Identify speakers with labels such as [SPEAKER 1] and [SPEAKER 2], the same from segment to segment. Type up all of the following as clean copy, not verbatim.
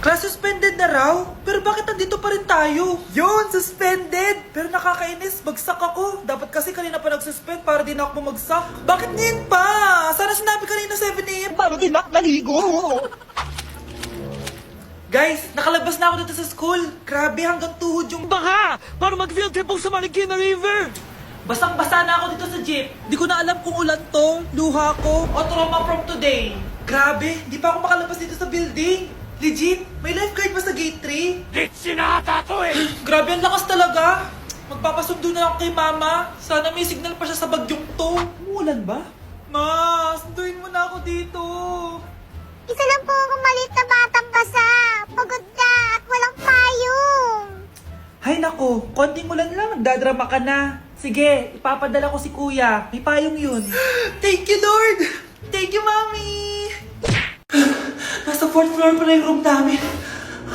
[SPEAKER 1] Class suspended na raw? Pero bakit nandito pa rin tayo? Yun, suspended! Pero nakakainis, bagsak ako. Dapat kasi kanina pa nag-suspend para di na ako bumagsak. Bakit ngayon pa? Sana sinabi kanina 7 AM.
[SPEAKER 2] Paano din ako naligo?
[SPEAKER 1] Guys, nakalabas na ako dito sa school. Grabe, hanggang tuhod yung...
[SPEAKER 2] Baka! Para mag-field trip sa Marikina River!
[SPEAKER 1] Basang-basa na ako dito sa jeep. Di ko na alam kung ulan to, luha ko, o trauma from today. Grabe, di pa ako makalabas dito sa building. Legit, may lifeguard ba sa gate 3?
[SPEAKER 2] It's sinata to eh!
[SPEAKER 1] Grabe, ang lakas talaga. Magpapasundo na ako kay mama. Sana may signal pa siya sa bagyong to. Umulan ba? Ma, sunduin mo na ako dito.
[SPEAKER 3] Isa lang po akong maliit na batang basa. Pagod na at walang payong.
[SPEAKER 1] Hay nako, konting ulan lang, nagdadrama ka na. Sige, ipapadala ko si kuya. May payong yun. Thank you, Lord! Thank you, Mami! Nasa 4th floor pala yung room namin.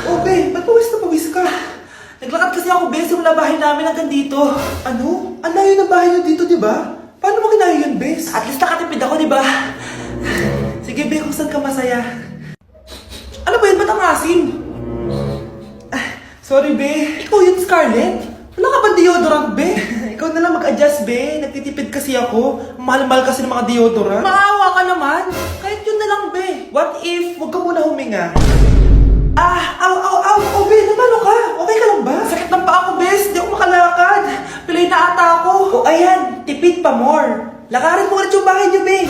[SPEAKER 1] Oh, be, ba't pawis na pawis ka? Naglakad kasi ako, be, simula bahay namin hanggang dito. Ano? Ang layo ng bahay nyo dito, di ba? Paano mo kinayo yun, bes? At least nakatipid ako, di ba? Sige, be, kung saan ka masaya. Ano ba yun? Ba't ang asim? Sorry, be. Ikaw yun, Scarlett? Wala ka ba deodorant, be? Ikaw na lang mag-adjust, be. Nagtitipid kasi ako. Mahal-mahal kasi ng mga deodorant. Maawa ka naman. Kahit yun na lang, be. What if, wag ka muna huminga? Aw, be, namalo ka. Okay ka lang ba? Sakit ng paa ko, bes. Di ako makalakad. Pilay na ata ako. O, ayan. Tipid pa more. Lakarin mo ulit yung bahay niyo, be.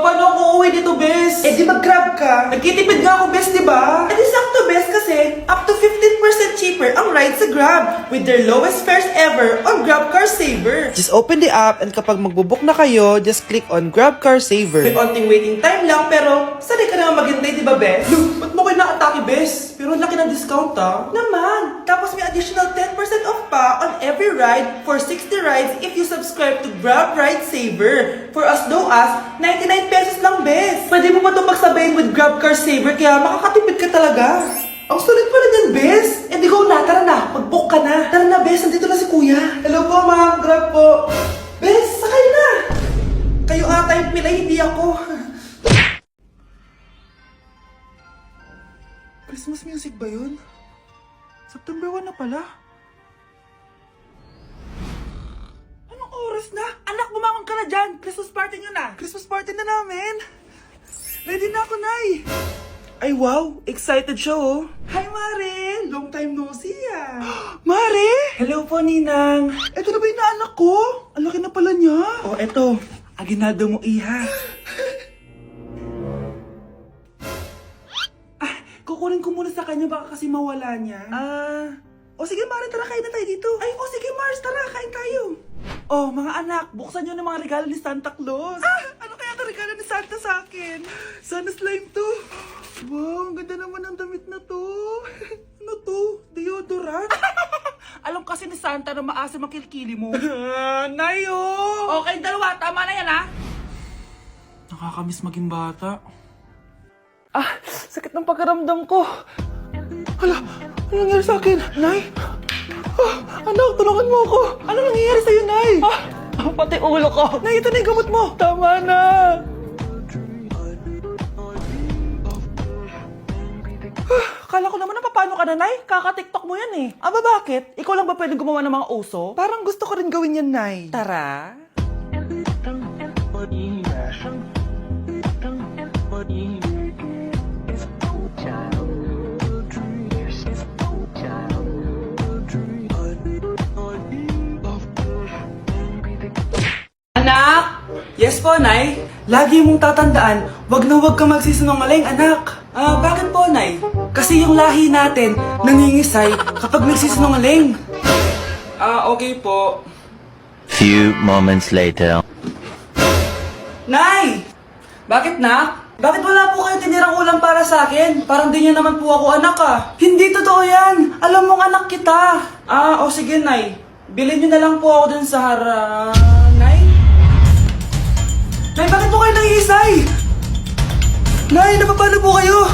[SPEAKER 1] Paano ako uuwi dito, bes? Eh, di mag-grab ka. Nagtitipid nga ako, bes, di ba? Eh, di sakto, bes, kasi up to 15% cheaper ang ride sa Grab with their lowest fares ever on Grab Car Saver. Just open the app and kapag magbubook na kayo, just click on Grab Car Saver. May onting waiting time lang, pero sanay ka naman maghintay, di ba, bes? Look, ba't mo kayo nakatake, bes? Pero laki ng discount, ah. Naman. Tapos may additional 10% off pa on every ride for 60 rides if you subscribe to Grab Ride Saver. For as low as 99 pesos lang, bes. Pwede mo ba ito pagsabayin with Grab Car Saver kaya makakatipid ka talaga. Ang sulit pala niyan, bes. Eh di go na, tara na. Mag-book ka na. Tara na, bes. Nandito na si kuya. Hello po, ma'am. Grab po. Bes, sakay na. Kayo ata yung pilay, hindi ako. Christmas music ba yun? September 1 na pala. Anong oras na? Anak, bumangon ka na dyan. Christmas party nyo na. Christmas party na namin. Ready na ako, Nay. Ay, wow. Excited siya, oh. Hi, Mare. Long time no see, ah. Mare! Hello po, Ninang. Ito na ba yung naanak ko? Ang laki na pala niya. Oh, eto. Aginado mo, iha. Kukunin ko muna sa kanya, baka kasi mawala niya. O sige, Mare, tara, kain na tayo dito. Ay, o sige, Mars, tara, kain tayo. Oh, mga anak, buksan nyo ng mga regalo ni Santa Claus. Ano kaya ang regalo ni Santa sa akin? Sana slime to. Wow, ang ganda naman ng damit na to. Ano to? Deodorant? Alam kasi ni Santa na maasim ang kilikili mo. Nayo! Okay, dalawa, tama na yan, ha? Nakakamiss maging bata. Sakit ng pakiramdam ko. Hala, ano nangyari sa akin? Nay? Anak, tulungan mo ako. Ano nangyayari sa'yo, Nay? Pati ulo ko. Nay, ito na yung gamot mo. Tama na. Kala ko naman na paano ka na, Nay? Kaka-tiktok mo yan eh. Aba, bakit? Ikaw lang ba pwedeng gumawa ng mga uso? Parang gusto ko rin gawin yan, Nay. Tara. Anak! Yes po, Nay. Lagi mong tatandaan, wag na wag ka magsisinungaling, anak. Bakit po, Nay? Kasi yung lahi natin nangingisay kapag nagsisinungaling. Okay po.
[SPEAKER 4] Few moments later.
[SPEAKER 1] Nay! Bakit, Nak? Bakit wala po kayo tinirang ulam para sa akin? Parang di niya naman po ako anak, ah. Hindi totoo yan! Alam mong anak kita! O sige, Nay. Bilhin niyo na lang po ako dun sa Nay? Nay, bakit po kayo nangiisay? Nay, napapano po kayo?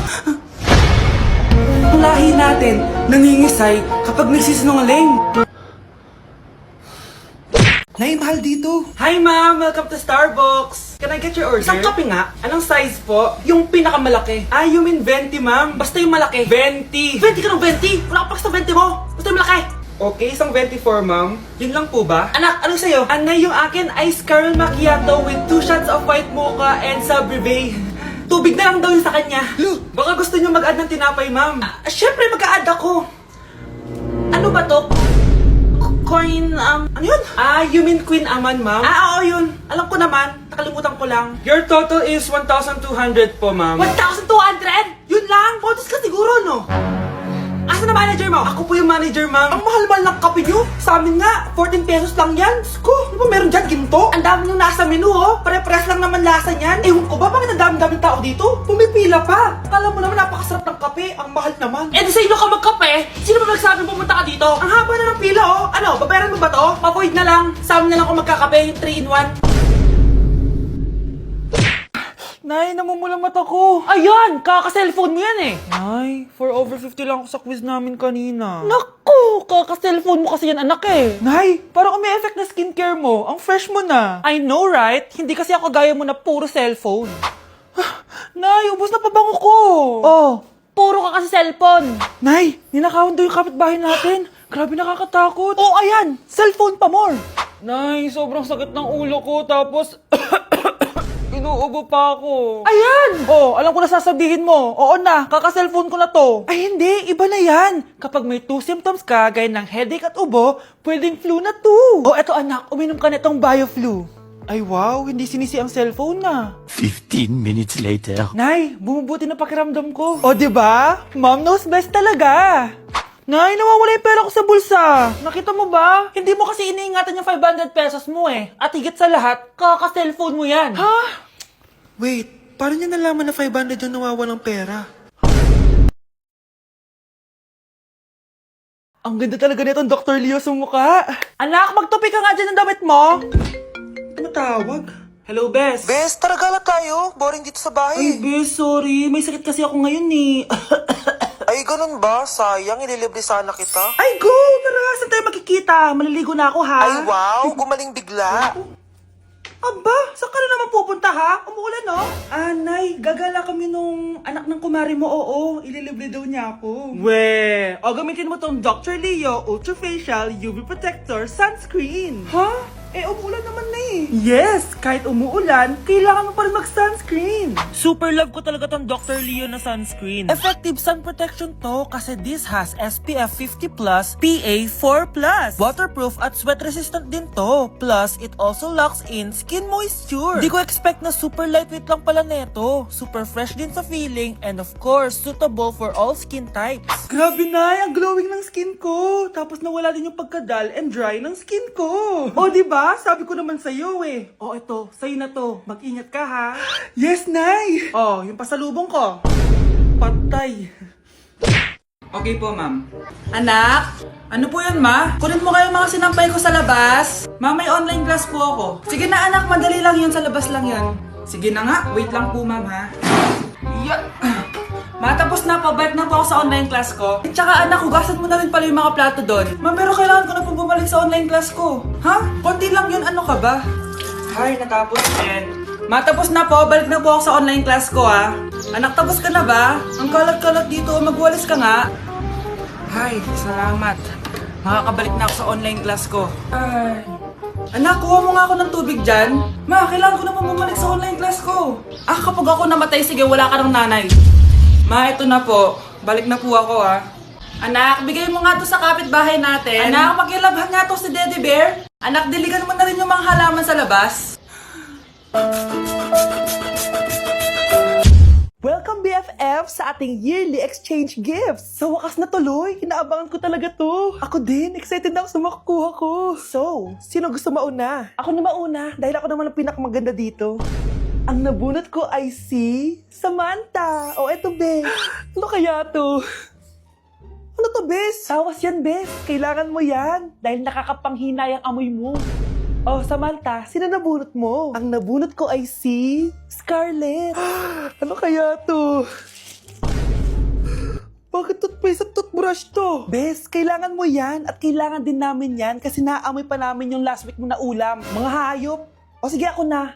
[SPEAKER 1] Ang lahi natin nangingisay kapag nagsisinungaling. Nay, mahal dito. Hi, ma'am. Welcome to Starbucks. Can I get your order? Isang kape nga. Anong size po? Yung pinakamalaki. Ah, you mean 20, ma'am? Basta yung malaki. 20. 20 ka ng 20? Wala ka pa sa 20 mo. Basta yung malaki. Okay, isang 24, ma'am. Yun lang po ba? Anak, anong sa'yo? Anay, yung akin, ice caramel macchiato with 2 shots of white mocha and Sabrivay. Tubig na lang daw yun sa kanya. Baka gusto niyo mag-add ng tinapay, ma'am. Syempre, mag-a-add ako. Ano ba to? Coin, ano yun? Ah, you mean Queen Aman, ma'am? Ah, oo, yun. Alam ko naman. Nakalimutan ko lang. Your total is 1,200 po, ma'am. 1,200? Yun lang? Bonus ka siguro, no? Asa na manager mo? Ako po yung manager, ma'am. Ang mahal-mahal ng kape nyo. Sa amin nga, 14 pesos lang yan. Sko, di ba meron dyan ginto? Ang dami nung nasa menu, oh. Pare-pares lang naman lasa niyan. Ewan ko ba, bakit ang dami-daming tao dito? Pumipila pa. Akala mo naman napakasarap ng kape. Ang mahal naman. Eh, di sa inyo ka magkape? Sino ba nagsabi pumunta ka dito? Ang haba na ng pila, oh. Ano, babayaran mo ba to? Papoid na lang. Sa amin na lang kung magkakape, yung 3-in-1. Nay, namumula mata ko. Ayan, kaka-cellphone mo yan eh. Nay, 4 over 50 lang ako sa quiz namin kanina. Naku, kaka-cellphone mo kasi yan anak eh. Nay, parang may effect na skincare mo. Ang fresh mo na. I know, right? Hindi kasi ako gaya mo na puro cellphone. Nay, ubos na pabango ko. Oh, puro ka kasi cellphone. Nay, ninakawan daw yung kapitbahay natin. Grabe nakakatakot. Oh, ayan, cellphone pa more. Nay, sobrang sakit ng ulo ko tapos... Inuubo pa ako. Ayan! Oh, alam ko na sasabihin mo. Oo na, kaka-cellphone ko na to. Ay hindi, iba na yan. Kapag may 2 symptoms ka, gaya ng headache at ubo, pwedeng flu na to. Oh, eto anak, uminom ka na itong BioFlu. Ay wow, hindi sinisi ang cellphone na.
[SPEAKER 4] 15 minutes later.
[SPEAKER 1] Nay, bumubuti na pakiramdam ko. O, diba? Mom knows best talaga. Nay, nawawala yung pera ko sa bulsa. Nakita mo ba? Hindi mo kasi iniingatan yung 500 pesos mo eh. At higit sa lahat, kaka-cellphone mo yan. Ha? Wait, paano niya nalaman na 500 yung nawawalang pera? Ang ganda talaga nitong Dr. Leo sa mukha. Anak, magtupi ka nga dyan ng damit mo. Tumatawag. Hello, Bes.
[SPEAKER 5] Bes, tara gala tayo. Boring dito sa
[SPEAKER 1] Ay,
[SPEAKER 5] bahay.
[SPEAKER 1] Bes, sorry. May sakit kasi ako ngayon eh.
[SPEAKER 5] Ay, ganun ba? Sayang, ililibre sana kita.
[SPEAKER 1] Ay, go! Tara, saan tayo makikita? Maliligo na ako, ha?
[SPEAKER 5] Ay, wow, gumaling bigla.
[SPEAKER 1] Aba, saan ka na naman pupunta, ha? Umuulan, no? Nay, gagala kami nung anak ng kumari mo, oo. Ililibre daw niya ako. We, o gamitin mo tong Dr. Leo Ultra Facial UV Protector Sunscreen. Ha? Eh, umuulan naman na eh. Yes, kahit umuulan, kailangan mo pa rin mag-sunscreen. Super love ko talaga tong Dr. Leo na sunscreen. Effective sun protection to kasi this has SPF 50+, PA 4+. Waterproof at sweat resistant din to. Plus, it also locks in skin moisture. Di ko expect na super lightweight lang pala neto. Super fresh din sa feeling and of course, suitable for all skin types. Grabe na, ang glowing ng skin ko. Tapos nawala din yung pagkadal and dry ng skin ko. O, diba? Sabi ko naman sa'yo eh. O, ito, sa'yo na to. Mag-ingat ka ha. Yes, Nay! O, yung pasalubong ko. Patay. Okay po, ma'am. Anak, ano po yun, ma? Kunin mo kayo mga sinampay ko sa labas. Ma, may online class po ako. Sige na, anak, madali lang yun. Sa labas lang yun. Sige na nga, wait lang po, ma'am, ha? Yeah. Matapos na po, balik na po ako sa online class ko. At saka anak, hugasan mo na rin pala yung mga plato doon. Ma, pero kailangan ko na po bumalik sa online class ko. Ha? Konti lang yun, ano ka ba? Ay, natapos din. Matapos na po, balik na po ako sa online class ko, ha? Anak, tapos ka na ba? Ang kalat-kalat dito, magwalis ka nga. Ay, salamat. Makakabalik na ako sa online class ko. Ay. Anak, kuha mo nga ako ng tubig dyan. Ma, kailangan ko na po bumalik sa online class ko. Ah, kapag ako namatay, sige, wala ka ng nanay. Ma, ito na po. Balik na po ako, ha. Anak, bigay mo nga to sa kapitbahay natin. Anak, makilabhan nga to si Daddy Bear. Anak, diligan mo na rin yung mga halaman sa labas. Welcome BFF sa ating yearly exchange gifts. Sa wakas na tuloy, inaabangan ko talaga to. Ako din, excited na ako sa makukuha ko. So, sino gusto mauna? Ako na mauna dahil ako naman ang pinakamaganda dito. Ang nabunot ko ay si Samantha. O eto, Bes. Ano kaya to? Ano to, Bes? Tawas yan, Bes. Kailangan mo yan. Dahil nakakapanghina yung amoy mo. Oh, Samantha, sino nabunot mo? Ang nabunot ko ay si Scarlett. Ano kaya to? Bakit toothpaste at toothbrush? toothbrush to. Bes, kailangan mo yan at kailangan din namin yan kasi naamoy pa namin yung last week mo na ulam. Mga hayop. O sige, ako na.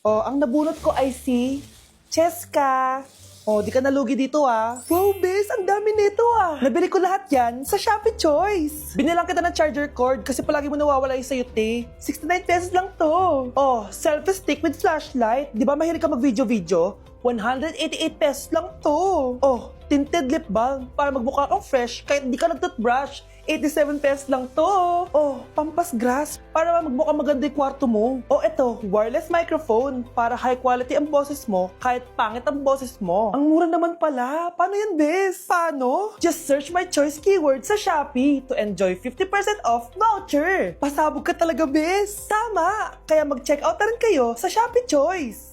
[SPEAKER 1] O, ang nabunot ko ay si Cheska. O, di ka nalugi dito ah. Wow, bes, ang dami nito ah. Nabili ko lahat yan sa Shopee Choice. Binilang kita ng charger cord kasi palagi mo nawawala yung sayo, te. 69 pesos lang to. Oh, selfie stick with flashlight. Di ba mahilig ka mag-video-video? 188 pesos lang to. Oh, tinted lip balm para magmukha kang fresh kahit di ka nag-toothbrush. 87 pesos lang to. Oh, pampas grass para magmukha maganda yung kwarto mo. Oh, eto, wireless microphone para high quality ang boses mo kahit pangit ang boses mo. Ang mura naman pala. Paano yan, bes? Paano? Just search my choice keyword sa Shopee to enjoy 50% off voucher. Pasabog ka talaga, bes. Tama. Kaya mag-check out na rin kayo sa Shopee Choice.